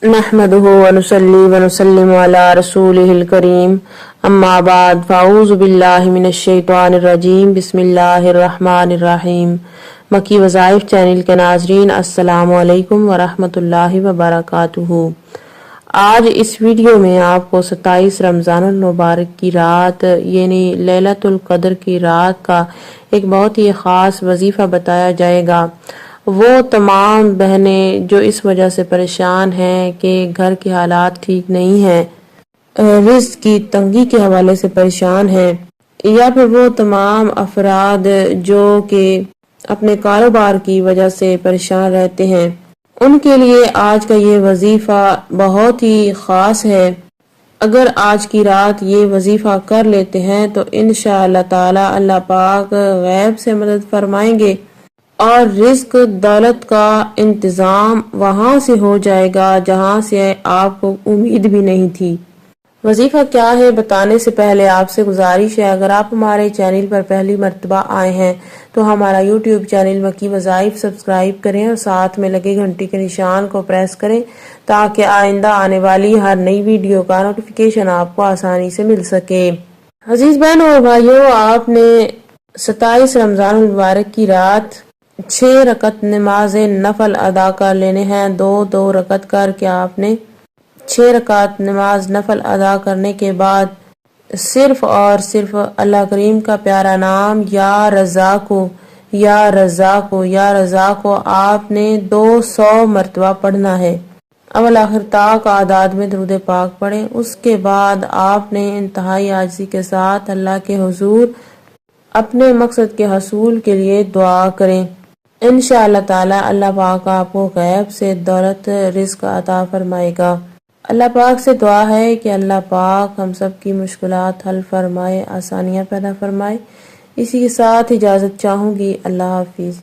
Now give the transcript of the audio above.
نحمده ونصلي ونسلم على رسوله الكريم اما بعد فاعوذ باللہ من الشیطان الرجیم بسم اللہ الرحمن الرحیم۔ مکی وظائف چینل کے ناظرین السلام علیکم ورحمۃ اللہ وبرکاتہ۔ آج اس ویڈیو میں آپ کو 27 رمضان المبارک کی رات یعنی لیلۃ القدر کی رات کا ایک بہت ہی خاص وظیفہ بتایا جائے گا۔ وہ تمام بہنیں جو اس وجہ سے پریشان ہیں کہ گھر کے حالات ٹھیک نہیں ہیں، رزق کی تنگی کے حوالے سے پریشان ہیں، یا پھر وہ تمام افراد جو کہ اپنے کاروبار کی وجہ سے پریشان رہتے ہیں، ان کے لیے آج کا یہ وظیفہ بہت ہی خاص ہے۔ اگر آج کی رات یہ وظیفہ کر لیتے ہیں تو انشاءاللہ تعالی اللہ پاک غیب سے مدد فرمائیں گے اور رزق دولت کا انتظام وہاں سے ہو جائے گا جہاں سے آپ کو امید بھی نہیں تھی۔ وظیفہ کیا ہے بتانے سے پہلے آپ سے گزارش ہے، اگر آپ ہمارے چینل پر پہلی مرتبہ آئے ہیں تو ہمارا یوٹیوب چینل مکی وظائف سبسکرائب کریں اور ساتھ میں لگے گھنٹی کے نشان کو پریس کریں تاکہ آئندہ آنے والی ہر نئی ویڈیو کا نوٹیفیکیشن آپ کو آسانی سے مل سکے۔ عزیز بہنوں اور بھائیوں، آپ نے 27 رمضان المبارک کی رات 6 رکعت نماز نفل ادا کر لینے ہیں۔ دو رکعت کر کے آپ نے 6 رکعت نماز نفل ادا کرنے کے بعد صرف اور صرف اللہ کریم کا پیارا نام یا رزاق یا رزاق یا رزاق آپ نے 200 مرتبہ پڑھنا ہے۔ اول آخر تا کا اعداد میں درود پاک پڑھیں۔ اس کے بعد آپ نے انتہائی عاجزی کے ساتھ اللہ کے حضور اپنے مقصد کے حصول کے لیے دعا کریں۔ انشاءاللہ تعالی اللہ پاک آپ کو غیب سے دولت رزق عطا فرمائے گا۔ اللہ پاک سے دعا ہے کہ اللہ پاک ہم سب کی مشکلات حل فرمائے، آسانیاں پیدا فرمائے۔ اسی کے ساتھ اجازت چاہوں گی، اللہ حافظ۔